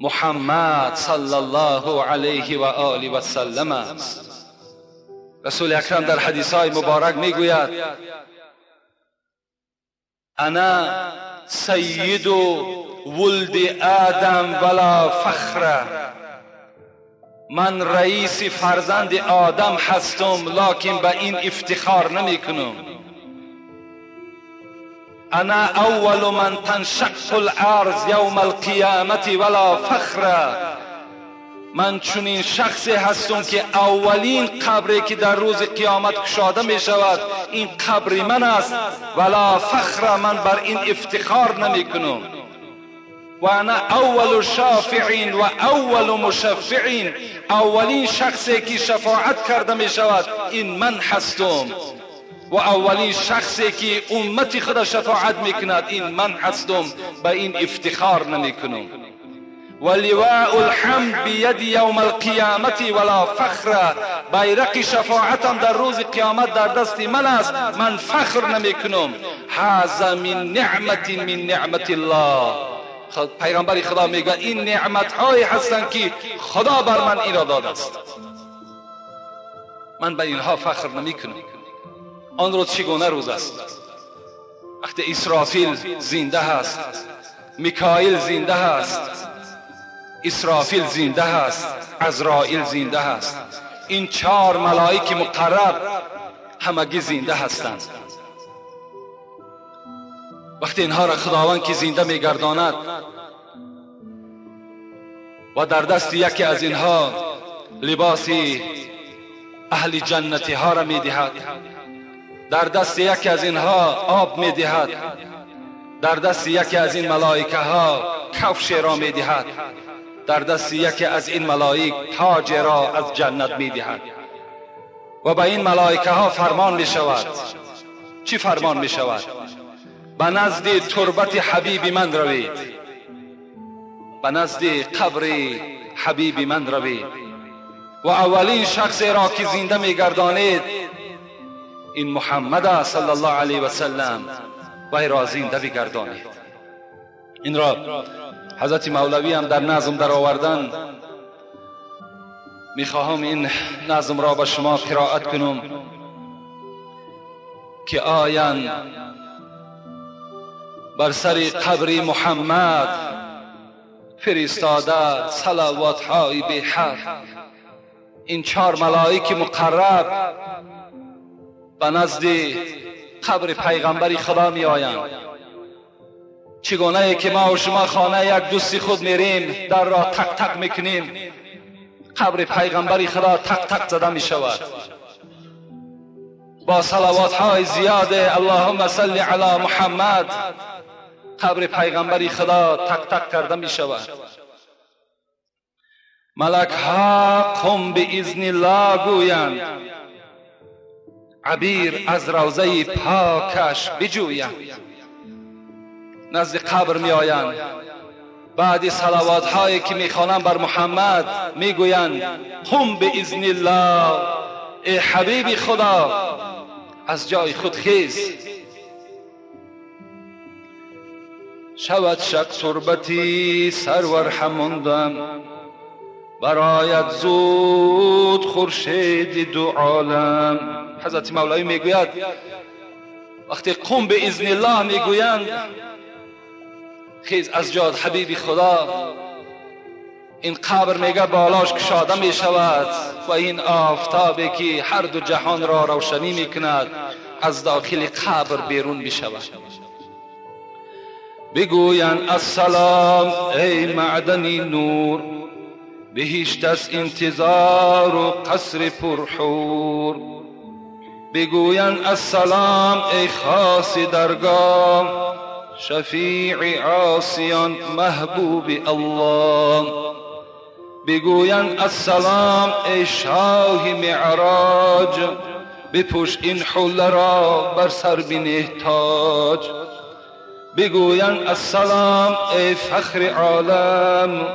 محمد صلی الله علیه و آله و سلم است. رسول اکرم در حدیث های مبارک می گوید انا سید ولد آدم ولا فخر، من رئیس فرزند آدم هستم لکن به این افتخار نمی کنم. انا اول من تنشق الارض یوم القیامت ولا فخر، من چنین شخصی هستم که اولین قبری که در روز قیامت گشاده می شود این قبر من است، ولا فخر، من بر این افتخار نمی کنم. و انا اول شافعین و اول مشفعین، اولین شخصی که شفاعت کرده می شود این من هستم و اولین شخصی که امت خود شفاعت میکند این من هستم، به این افتخار نمیکنم. و لواء الحمد بید یوم القیامت ولا فخر، بیرق شفاعتم در روز قیامت در دست من است، من فخر نمیکنم. هذا من نعمت من نعمت الله، پیغمبر خدا میگه این نعمت هایی هستند که خدا بر من این را داده است، من به اینها فخر نمیکنم. آن روز چگونه روز است؟ وقتی اسرافیل زنده است، میکائیل زنده است، اسرافیل زنده است، عزرائیل زنده است، این 4 ملائک مقرب همگی زنده هستند. وقتی اینها را خداوند که زنده میگرداند و در دست یکی از اینها لباس اهل جنتی ها را میدهد، در دست یکی از اینها آب میدهد، در دست یکی از این ملائکه ها کفش را میدهد، در دست یکی از این ملائک تاج را از جنت میدهد و به این ملائکه ها فرمان میشود. چی فرمان میشود؟ به نزد تربت حبیب من روید، به نزد قبر حبیب من روید و اولین شخصی را که زنده میگردانید این محمد صلی الله علیه و سلم وی را زنده بگردانید. این را حضرت مولوی هم در نظم در آوردن، میخواهم این نظم را به شما قرائت کنم که آیان بر سر قبر محمد فرستاده صلوات های به حد. این 4 ملائک مقرب به نزد قبر پیغمبر خدا می آیند. چگونه که ما و شما خانه یک دوست خود میریم، در را تک تک میکنیم، قبر پیغمبر خدا تک تک زده می شود با صلوات های زیاده. اللهم صل علی محمد. قبر پیغمبر خدا تک تک کرده می شود. ملک ها قم به اذن الله گویند، عبیر از روضه پاکش بجویند. نزد قبر می آیند، بعد صلوات هایی که می خوانند بر محمد می گویند قم به اذن الله، ای حبیب خدا از جای خود خیز. شود شب تربتی سرور هماندم، برایت زود خورشید دو عالم. حضرت مولوی میگوید وقتی قم به اذن الله میگویند خیز از جای حبیب خدا، این قبر میگه بالاش کشاده میشود و این آفتابی که هر دو جهان را روشنی میکند از داخل قبر بیرون میشود. بگویند السلام ای معدنی نور، بهشت از انتظار و قصر پرحور. بگویند السلام ای خاص درگاه، شفیع عاصیان محبوب الله. بگویند السلام ای شاه معراج، بپوش این حله را بر سر بنه تاج. بگویند السلام ای فخر عالم،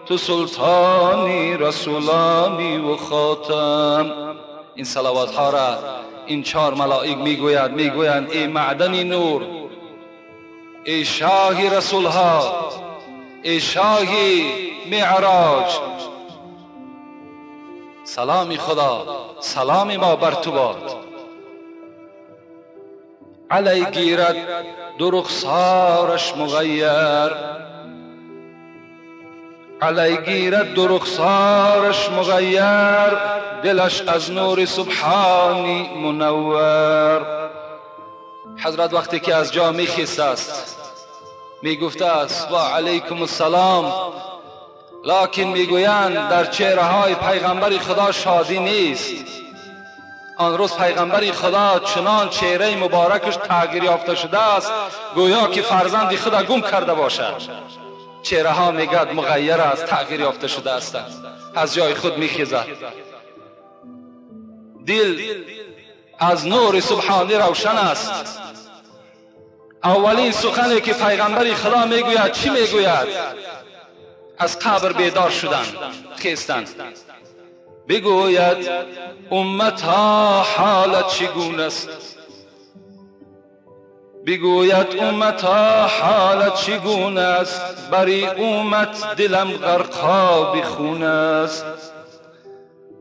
تو سلطانی رسولانی و خاتم. این صلوات ها را این 4 ملائک میگویند ای معدنی نور، ای شاه رسول ها، ای شاه معراج، سلام خدا، سلام ما بر تو باد. علی گیرد دو رخسارش مغیر، علی گیرد دو رخسارش مغیر، دلش از نور سبحانی منور. حضرت وقتی که از جا میخیسته است میگفته است و علیکم السلام، لکن میگویند در چهره های پیغمبر خدا شادی نیست. آن روز پیغمبر خدا چنان چهره مبارکش تغییر یافته شده است گویا که فرزند خدا گم کرده باشد. چهره ها میگد مغیر است، تغییر یافته شده است، از جای خود میخیزد. دل از نور سبحانی روشن است. اولین سخنی که پیغمبر خدا میگوید چی میگوید؟ از قبر بیدار شدن، خیستند. بگوید امتا حالت چگونه است؟ بگوید امتا حالت چگونه است؟ بری امت دلم غرقاب خون است.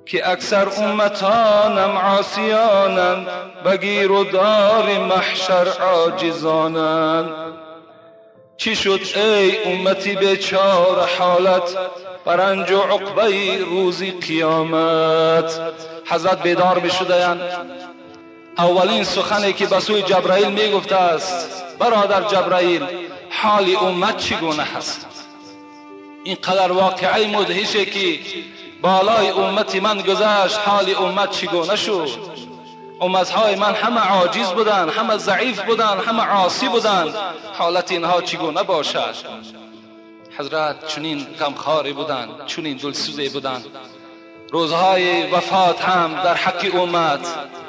که اکثر امتانم عاصیانند، بگیر و دار محشر عاجزانند. چی شد ای امتی بیچاره حالت، برنج و عقبه روزی قیامت. حضرت بیدار می شدند. اولین سخنی که به سوی جبرائیل می گفته است برادر جبرائیل حال امت چگونه هست؟ اینقدر واقعی مدهشه که بالای امت من گذشت، حال امت چگونه شد؟ امتهای من همه عاجز بودند، همه ضعیف بودند، همه عاصی بودند، حالت اینها چگونه باشد؟ حضرت چنین غمخواری بودند، چنین دلسوزی بودند. روزهای وفات هم در حق امت،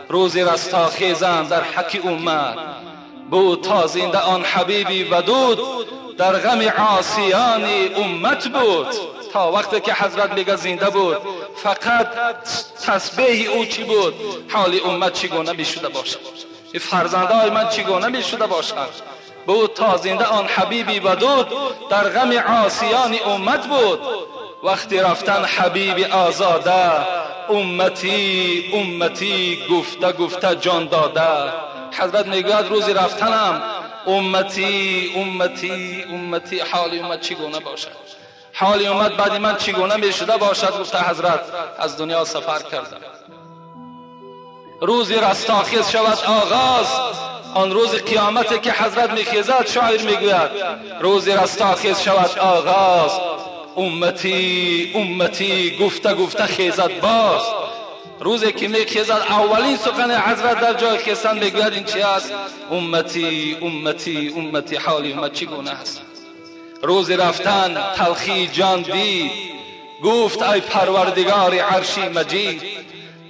روز رستاخیزم در حق امت بود تا زنده آن حبیبی ودود در غم عاصیان امت بود. تا وقتی که حضرت میگه زنده بود فقط تسبیح او چی بود؟ حال امت چگونه میشده باشد؟ فرزندای من چگونه میشده باشد؟ بود تا زنده آن حبیبی ودود در غم عاصیان امت بود. وقتی رفتن حبیب آزاده، امتی امتی گفته گفته جان داده. حضرت میگوید روزی رفتنم امتی امتی امتی، حال امت چگونه باشد؟ حال امت بعد من چگونه می شده باشد؟ گفته حضرت از دنیا سفر کردم. روزی رستاخیز شود آغاز، آن روز قیامت که حضرت میخیزد، شاعر میگوید روزی رستاخیز شود آغاز، امتی امتی گفته گفته خیزد باز. روزی که میخیزد اولین سخن حضرت در جای خیزن میگوید این چی است؟ امتی امتی امتی. حال امت چگونه است؟ روزی رفتن تلخی جان دید، گفت ای پروردگار عرشی مجید،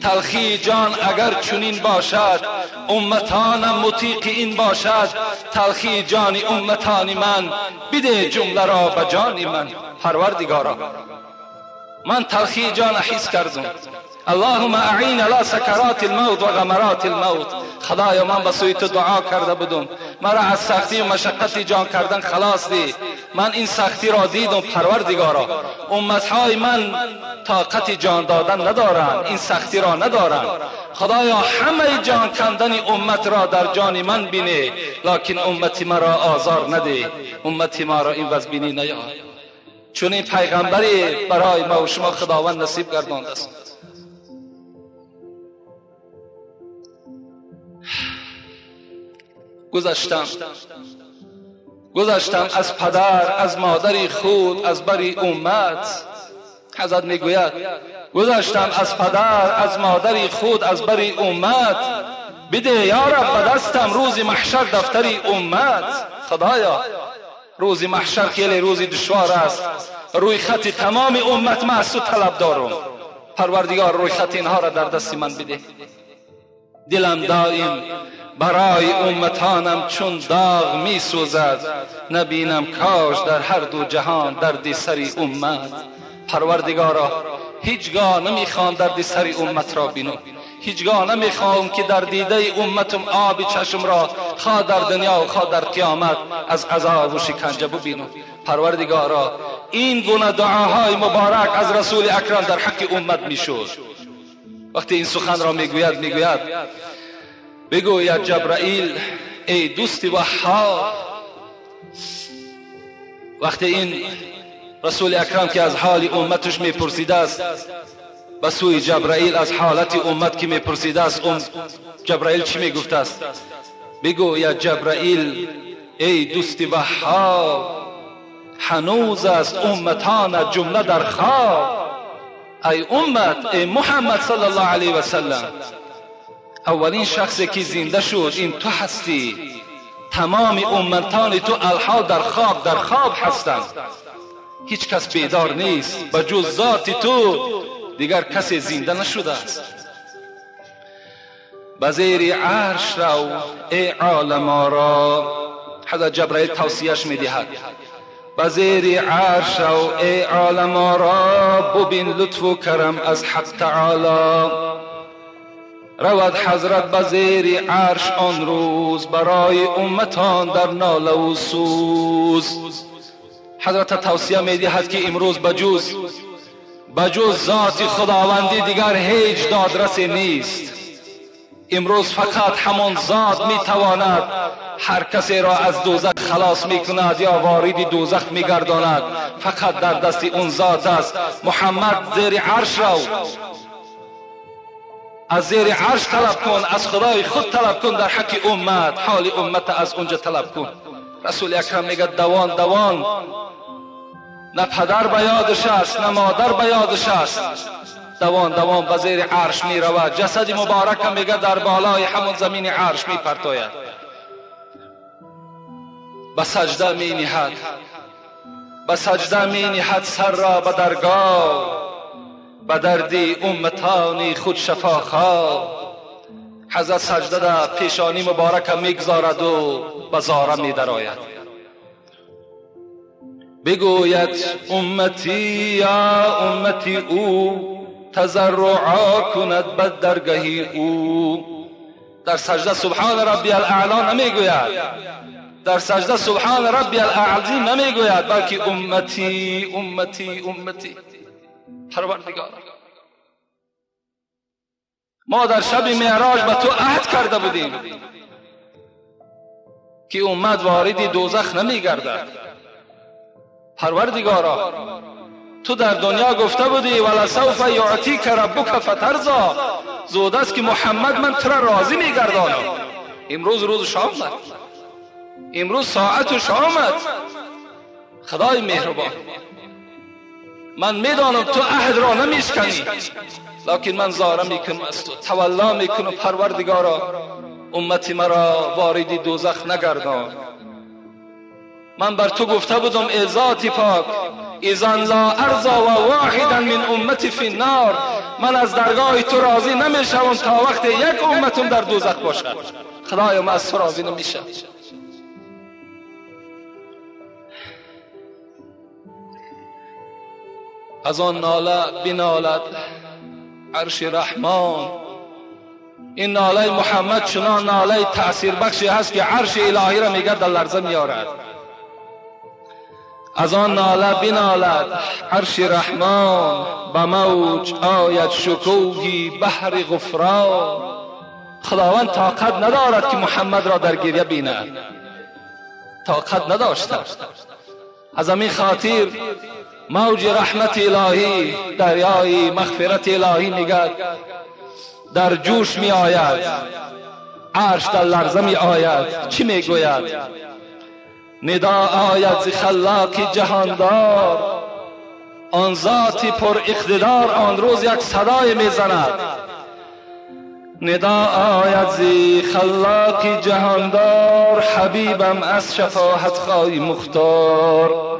تلخی جان اگر چنین باشد امتانم مطیق این باشد، تلخی جان امتان من بده جمله را به جان من. پروردگارا من تلخی جان حس کردم، اللهم اعین علی سکرات الموت و غمرات الموت. خدایا من به سوی تو دعا کرده بودم مرا از سختی و مشقت جان کردن خلاص دی. من این سختی را دیدم پروردگارا، امتهای من طاقت جان دادن ندارند، این سختی را ندارند. خدایا همه جان کندن امت را در جان من بینه، لکن امتی مرا آزار نده، امتی ما را این وضع بینی نیار. چون این پیغمبری برای ما و شما خداوند نصیب گردانده است. گذشتم از پدر از مادری خود از بری امت. حضرت میگوید گذشتم از پدر از مادری خود از بری امت، بده یا رب به دستم روز محشر دفتری امت. خدایا روز محشر خیلی روز دشوار است، روی خط تمام امت ما از تو طلب دارم. پروردگار روی خط اینها را در دست من بده. دلم دائم برای امتانم چون داغ می سوزد، نبینم کاش در هر دو جهان درد سری امت. پروردگارا هیچگاه نمیخوام درد سری امت را بینم، هیچگاه نمیخوام که در دیده امتم آب چشم را خواه در دنیا و خواه در قیامت از عذاب و شکنجه ببینم. پروردگارا این گونه دعاهای مبارک از رسول اکرم در حق امت میشد. وقتی این سخن را میگوید بگوید جبرائیل ای دوست وهاب. وقتی این رسول اکرم که از حال امتش میپرسیده است به سوی جبرائیل از حالت امت که میپرسیده است، جبرائیل چی میگفته است؟ بگوید جبرائیل ای دوست وهاب، هنوز است امتان جمله در خواب. ای امت، ای محمد صلی الله علیه و سلم، اولین شخصی که زنده شد این تو هستی. تمام امتان تو الحال در خواب هستند، هیچ کس بیدار نیست، به جز ذات تو دیگر کسی زنده نشده است. به زیر عرش رو ای عالم آرا، حضرت جبرائیل توصیهش میدهد به زیر عرش رو ای عالم آرا، ببین لطف و کرم از حق تعالی. رود حضرت به زیر عرش آن روز، برای امتان در ناله و سوز. حضرت توصیه میدهد که امروز بجز ذات خداوندی دیگر هیچ دادرسی نیست. امروز فقط همان ذات میتواند هر کسی را از دوزخ خلاص میکند یا وارد دوزخ میگرداند، فقط در دست اون ذات است. محمد زیر عرش رو از زیر عرش طلب کن، از خدای خود طلب کن، در حق امت حال امت از اونجا طلب کن. رسول اکرم میگه دوان نه پدر به یادش است نه مادر به یادش است، دوان به زیر عرش می رود. جسد مبارک میگه در بالای همون زمین عرش می پرتاید، به سجده می نهد سر را به درگاه، به دردی امتانی خود شفاخواه. حضرت سجده در پیشانی مبارک میگذارد و به زاره می درآید. بگوید امتی یا امتی او، تضرعا کند به درگاهی او. در سجده سبحان ربی الاعلی نمیگوید، در سجده سبحان ربی الاعظیم نمیگوید، بلکه امتی امتی امتی. پروردگار ما در شب معراج به تو عهد کرده بودیم که امت وارد دوزخ نمیگردد. پروردگارا تو در دنیا گفته بودی ولسوف یعطیک ربک فترضی، زود است که محمد من تو را راضی میگردانم. امروز روزش آمد، امروز ساعتش آمد. خدای مهربان، من میدانم تو عهد را نمیشکنی، لکن من زاره میکنم از تو، تولا میکنم پروردگارا امتی مرا وارد دوزخ نگردان. من بر تو گفته بودم ای ذات پاک اذن لا ارضى و واحدا من امتی فی النار، من از درگاه تو راضی نمیشم تا وقت یک امتم در دوزخ باشد. خدایا من از تو راضی نمیشم. از آن ناله بنالد عرش رحمان. این ناله محمد چنان ناله تأثیر بخشی هست که عرش الهی را میگه در لرزه میارد. از آن ناله بنالد عرش رحمان، به موج آید شکوهی بحر غفران. خداوند طاقت ندارد که محمد را در گریه بیند، طاقت نداشته. از همین خاطر موج رحمت الهی، دریای مغفرت الهی میگه در جوش می آید، عرش در لرزه می آید. چی می گوید؟ ندا آید ز خلاق جهاندار، آن ذات پر اقتدار آن روز یک صدای می زند. ندا آید ز خلاق جهاندار، حبیبم از شفاعت خواهی مختار.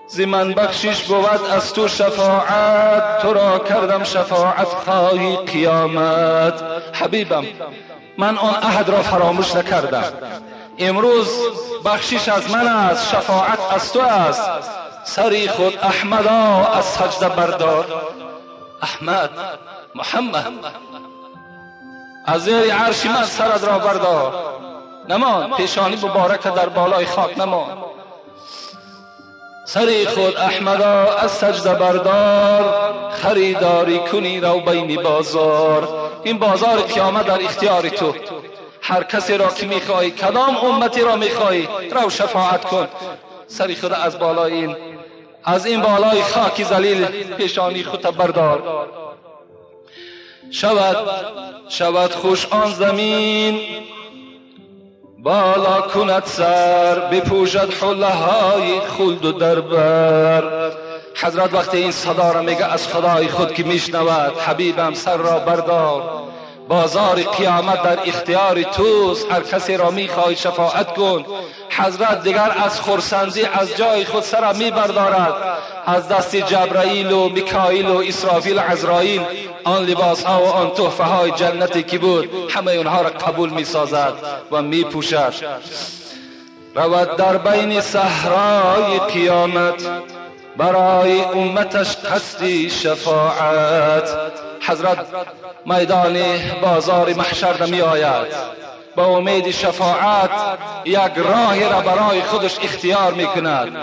ز من بخشش بود از تو شفاعت، تو را کردم شفاعت خواهی قیامت. حبیبم من آن عهد را فراموش نکردم، امروز بخشش از من است، شفاعت از تو است. سری خود احمدا از سجده بردار. احمد محمد از زیر عرش من سرت را بردار، نمان پیشانی مبارک در بالای خاک نمان. سری خود احمدا از سجده بردار، خریداری کنی رو بین بازار. این بازار قیامت در اختیار تو، هر کسی را که میخواهی، کدام امتی را میخواهی رو شفاعت کن. سری خود از بالای از این بالای خاک ذلیل پیشانی خود بردار. شود خوش آن زمین بالا کند سر، بپوشد حله های خلد و دربر. حضرت وقتی این صدا را میگه از خدای خود که میشنود، حبیبم سر را بردار، بازار قیامت در اختیار توست، هر کسی را میخوای شفاعت کن. حضرت دیگر از خرسندی از جای خود سر میبردارد، از دست جبرائیل و میکائیل و اسرافیل و عزرائیل آن لباس ها و آن تحفه های جنتی که بود همه اونها را قبول میسازد و میپوشد. رود در بین صحرای قیامت، برای امتش قصد شفاعت. حضرت میدان بازار محشر می آید، با امید شفاعت یک راهی را برای خودش اختیار می کند.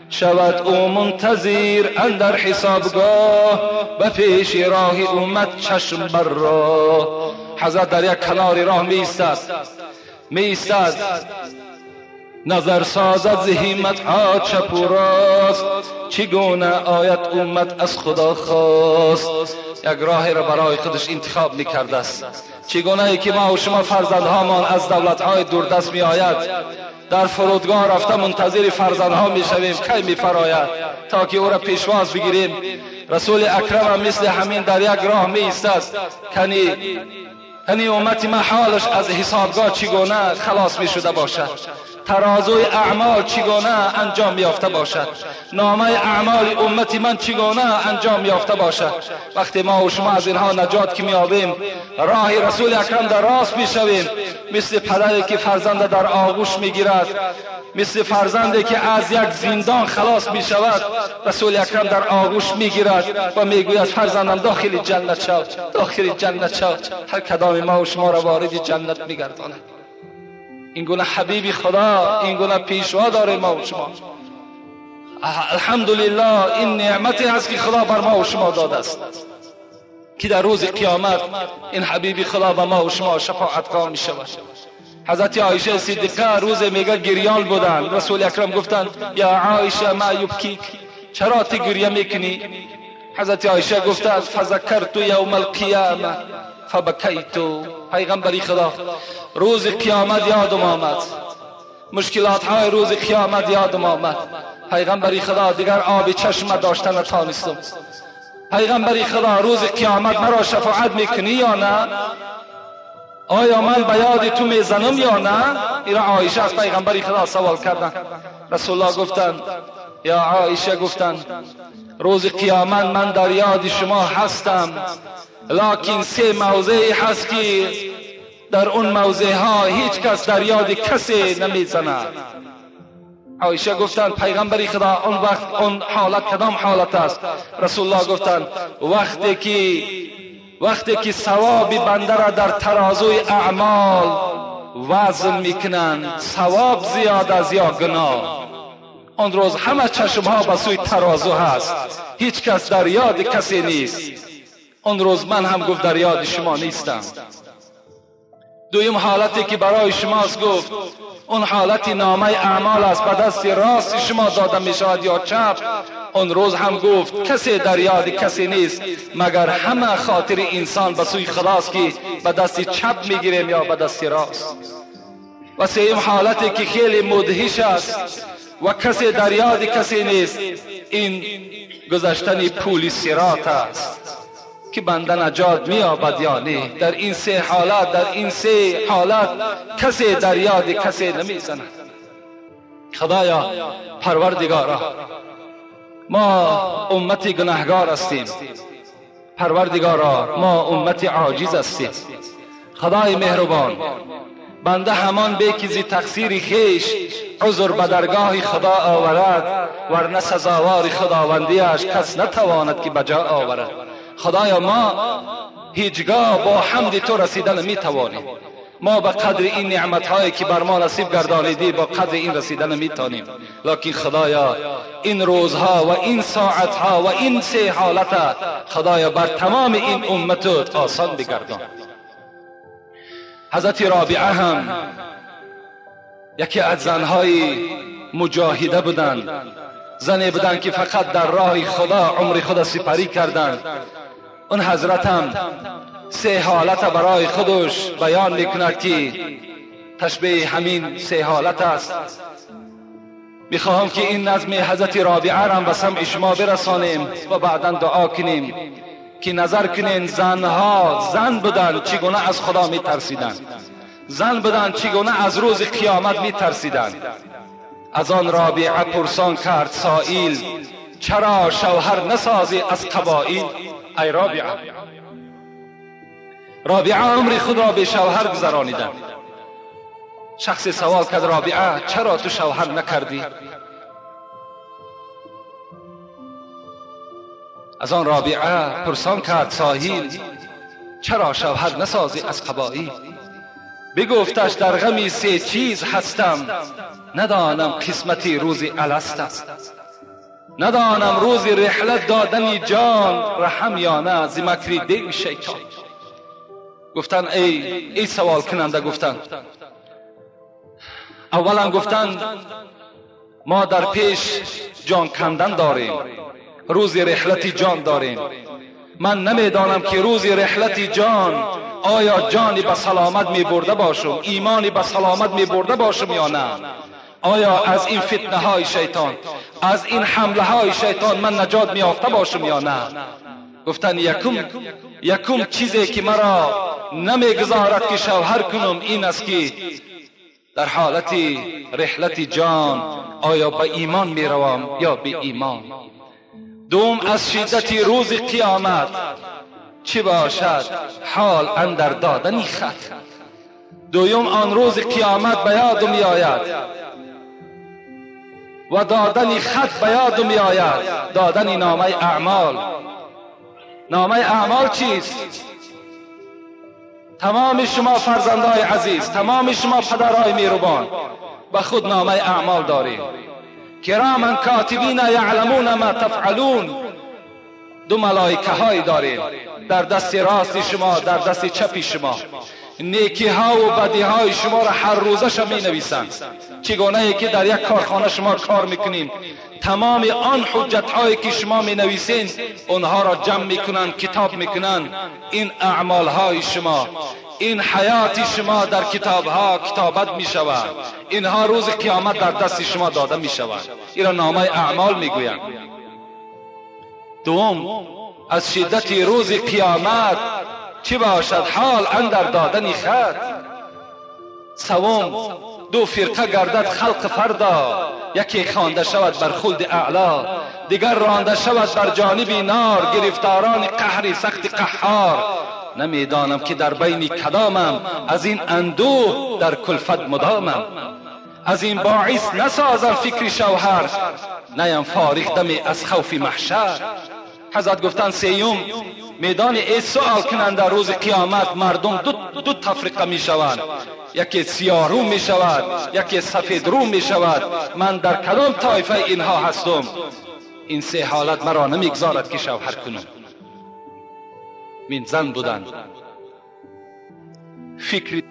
شود او منتظر اندر حسابگاه، به پیش راه امت چشم بر راه. حضرت در یک کنار راه می ایستد، نظر سازد ز همت ها چپ و راست، چگونه آید امت از خدا خواست. یک راهی را برای خودش انتخاب میکرده است. چگونه ای که ما و شما فرزندهامان از دولت‌های دوردست می آید، در فرودگاه رفته منتظر فرزندها می شویم کی می فراید تا که او را پیشواز بگیریم. رسول اکرم هم مثل همین در یک راه می ایستد، کنی امت ما حالش از حسابگاه چگونه خلاص می شده باشد، ترازوی اعمال چگونه انجام یافته باشد، نامه اعمال امت من چگونه انجام یافته باشد. وقتی ما و شما از اینها نجات که میابیم، راه رسول اکرم در راست میشویم، مثل پدری که فرزند در آغوش میگیرد، مثل فرزندی که از یک زندان خلاص میشود، رسول اکرم در آغوش میگیرد و میگوید فرزندم داخل جنت شو، داخل جنت شو. هر کدام ما و شما را وارد جنت میگرداند. این گونه حبیبی خدا، این گونه پیشوا داره ما و شما. الحمدلله این نعمتی هست که خدا بر ما و شما داده است که در روز قیامت این حبیبی خدا به ما و شما شفاعتگاه می شود. حضرت عایشه صدیقه روز میگه گریان بودند، رسول اکرم گفتند یا عایشه ما یبکیک، چرا تو گریه میکنی؟ حضرت عایشه گفته فذکرت یوم القیامه فبکیت. پیغمبری خدا روز قیامت یادم آمد، مشکلات های روز قیامت یادم آمد. پیغمبری خدا دیگر آب چشم داشتن نتانستم. پیغمبری خدا روز قیامت مرا شفاعت میکنی یا نه؟ آیا من به یاد تو میزنم یا نه؟ این عایشه از پیغمبری خدا سوال کردن. رسول الله گفتن یا عایشه گفتن روز قیامت من در یاد شما هستم، لکن 3 موضعی هست که در اون موضع ها هیچ کس در یاد کسی نمیزند. عایشه گفتن پیغمبری خدا اون وقت اون حالت کدام حالت است؟ رسول الله گفتن وقتی که ثواب بنده را در ترازوی اعمال وزن میکنند، ثواب زیاد از یا گناه، اون روز همه چشم ها به سوی ترازو هست، هیچ کس در یاد کسی نیست. اون روز من هم گفت در یاد شما نیستم. دویم حالتی که برای شماست گفت اون حالتی نامه اعمال است، به دست راست شما داده می شود یا چپ. اون روز هم گفت کسی در یاد کسی نیست مگر همه خاطر انسان به سوی خداست که به دست چپ میگیریم یا به دست راست. و سوم حالتی که خیلی مدهش است و کسی در یاد کسی نیست، این گذشتن پول صراط است که بنده نجات می‌یابد یا نه. در این 3 حالت کسی در یاد کسی نمیزند. خدایا پروردگارا ما امت گناهگار هستیم، پروردگارا ما امت عاجز هستیم. خدای مهربان بنده همان به که زی تقصیر خیش عذر به درگاه خدا آورد، ورنه سزاوار خداوندیش کس نتواند که بجا آورد. خدایا ما هیچگاه با حمد تو رسیدن نمیتوانیم. ما به قدر این نعمت هایی که بر ما نصیب گردانیدی با قدر این رسیدن نمیتونیم، لکن خدایا این روزها و این ساعتها و این 3 حالت خدایا بر تمام این امت آسان بگردان. حضرت رابعه هم یکی از زنهای مجاهده بودند، زنی بودند که فقط در راه خدا عمر خدا سپری کردند. اون حضرت هم 3 حالت برای خودش بیان میکند که تشبیه همین 3 حالت است. میخواهم که این نظم حضرت رابعه را به سمع شما برسانیم و بعدا دعا کنیم که نظر کنین زنها زن بودن چگونه از خدا میترسیدن، زن بودن چگونه از روز قیامت میترسیدن. از آن رابعه پرسان کرد سائل چرا شوهر نسازی از قبائل؟ ای رابعه عمر خود را به شوهر گذرانیدن. شخصی سوال کرد رابعه چرا تو شوهر نکردی؟ از آن رابعه پرسان کرد ساحل چرا شوهر نسازی از قبائل؟ بگفتش در غمی 3 چیز هستم، ندانم قسمتی روز الست است، ندانم روز رحلت دادن جان رحم یا نه ز مکر دل شیطان. گفتن ای سوال کننده، گفتن اولا گفتن ما در پیش جان کندن داریم، روز رحلت جان داریم. من نمیدانم که روز رحلت جان آیا جانی به سلامت می برده باشم، ایمانی به سلامت می برده باشم یا نه؟ آیا از این فتنه های شیطان، از این حمله های شیطان من نجات می یافته باشم یا نه؟ گفتن یکم چیزی که مرا نمیگذارد که شوهر کنم این است که در حالت رحلت جان آیا به ایمان می روم یا به ایمان. دوم از شدت روز قیامت چی باشد حال اندر دادن خط. دوم آن روز قیامت به یاد می آید و دادن خط به یاد می آید، دادن نامه اعمال. نامه اعمال چیست؟ تمام شما فرزندای عزیز، تمام شما پدرای مهربان به خود نامه اعمال دارید. کراما کاتبین یعلمون ما تفعلون. 2 ملائکه های دارید در دست راست شما، در دست چپ شما، نیکی ها و بدی های شما را هر روزش می نویسند. چگونه ای که در یک کارخانه شما کار میکنین، تمام آن حجت هایی که شما می نویسین اونها را جمع میکنن، کتاب میکنن. این اعمال های شما، این حیات شما در کتاب ها کتابت می شود. اینها روز قیامت در دست شما داده می شود. این را نامه اعمال میگویند. دوم، از شدت روز قیامت چی باشد حال اندر دادن خط. سوم، دو فرقه گردد خلق فردا، یکی خوانده شود بر خلد اعلا، دیگر رانده شود بر جانب نار، گرفتاران قهر سخت قهار. نمیدانم که در بین کدامم، از این اندوه در کلفت مدامم. از این باعث نسازم فکر شوهر، نیم فارغ دمی از خوف محشر. حضرت گفتن سیوم، میدان ای سوال کنند در روز قیامت مردم دو تفرقه می شوند، یکی سیاه رو می شود، یکی سفید رو می شود. من در کدام طایفه اینها هستم؟ این سه حالت مرا نمیگذارد که شوهر کنم. من زن بودن، فکر